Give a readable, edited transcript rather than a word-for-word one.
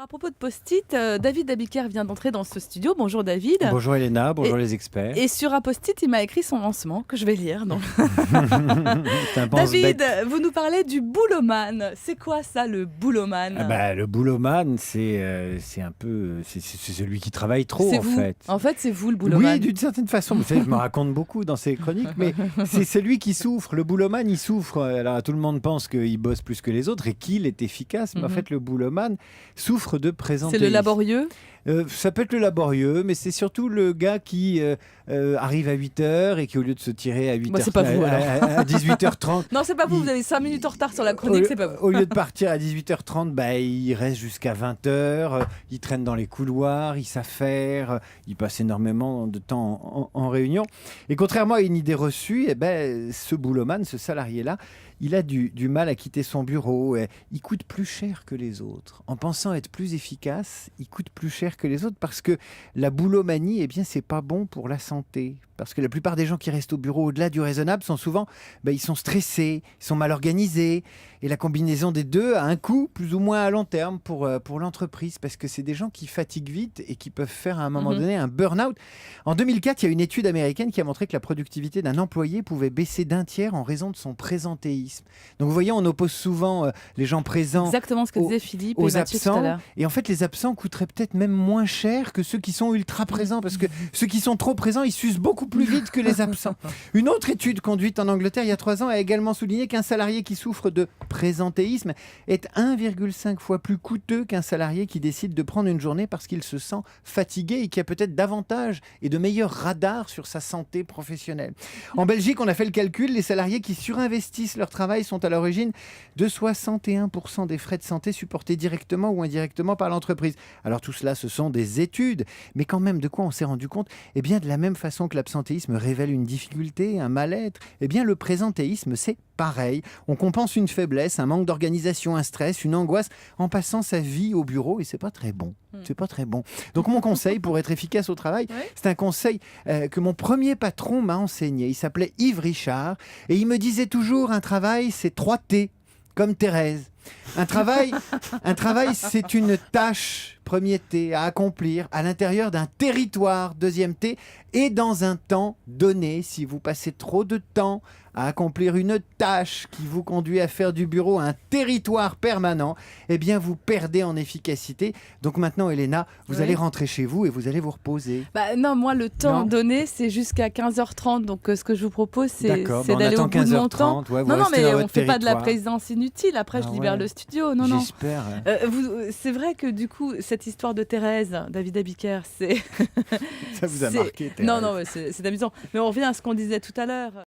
À propos de post-it, David Abiker vient d'entrer dans ce studio. Bonjour David. Bonjour Elena, bonjour les experts. Et sur un post-it, il m'a écrit son lancement que je vais lire. Donc. C'est un David, pense-bête. vous nous parlez du boulomane. C'est quoi ça, le boulomane? Le boulomane, c'est un peu c'est celui qui travaille trop C'est en vous. fait. En fait, c'est vous le boulomane. Oui, d'une certaine façon. Vous savez, je me raconte beaucoup dans ces chroniques, mais c'est celui qui souffre. Le boulomane, il souffre. Alors tout le monde pense qu'il bosse plus que les autres et qu'il est efficace, mais en fait, le boulomane souffre de présentéisme. C'est le laborieux. Ça peut être le laborieux, mais c'est surtout le gars qui arrive à 8h et qui, au lieu de se tirer à 8h, Bah, c'est pas vous, à 18h30, Non, c'est pas vous. Vous avez 5 minutes en retard sur la chronique, c'est pas vous. au lieu de partir à 18h30, il reste jusqu'à 20h, il traîne dans les couloirs, il s'affaire, il passe énormément de temps en réunion. Et contrairement à une idée reçue, ce boulomane, ce salarié-là, il a du mal à quitter son bureau. Il coûte plus cher que les autres. En pensant être plus efficace, il coûte plus cher que les autres parce que la boulomanie, c'est pas bon pour la santé. Parce que la plupart des gens qui restent au bureau au-delà du raisonnable sont souvent, ils sont stressés, ils sont mal organisés. Et la combinaison des deux a un coût plus ou moins à long terme pour l'entreprise. Parce que c'est des gens qui fatiguent vite et qui peuvent faire à un moment donné un burn-out. En 2004, il y a une étude américaine qui a montré que la productivité d'un employé pouvait baisser d'un tiers en raison de son présentéisme. Donc vous voyez, on oppose souvent les gens présents Exactement ce que disait Philippe et aux Mathieu tout à absents. l'heure. Et en fait, les absents coûteraient peut-être même moins cher que ceux qui sont ultra présents. Parce que ceux qui sont trop présents, ils s'usent beaucoup plus vite que les absents. Une autre étude conduite en Angleterre il y a 3 ans a également souligné qu'un salarié qui souffre de présentéisme est 1,5 fois plus coûteux qu'un salarié qui décide de prendre une journée parce qu'il se sent fatigué et qui a peut-être davantage et de meilleurs radars sur sa santé professionnelle. En Belgique, on a fait le calcul, les salariés qui surinvestissent leur travail sont à l'origine de 61% des frais de santé supportés directement ou indirectement par l'entreprise. Alors tout cela, ce sont des études, mais quand même, de quoi on s'est rendu compte? De la même façon que l'absentéisme révèle une difficulté, un mal-être, le présentéisme, c'est pareil. On compense une faiblesse, un manque d'organisation, un stress, une angoisse en passant sa vie au bureau et c'est pas très bon. C'est pas très bon. Donc mon conseil pour être efficace au travail, c'est un conseil que mon premier patron m'a enseigné. Il s'appelait Yves Richard et il me disait toujours un travail, c'est 3 T, comme Thérèse. Un travail, c'est une tâche, premier T, à accomplir à l'intérieur d'un territoire, deuxième T, et dans un temps donné. Si vous passez trop de temps à accomplir une tâche qui vous conduit à faire du bureau un territoire permanent, vous perdez en efficacité. Donc maintenant, Elena, vous allez rentrer chez vous et vous allez vous reposer. Non, moi, le temps donné, c'est jusqu'à 15h30. Donc, ce que je vous propose, c'est d'aller au bout de mon temps. Non, mais on ne fait pas de la présidence inutile. Après, je libère le studio. Non. J'espère. C'est vrai que du coup, cette histoire de Thérèse, David Abiker, c'est... Ça vous a marqué, Thérèse. Non, c'est amusant. Mais on revient à ce qu'on disait tout à l'heure.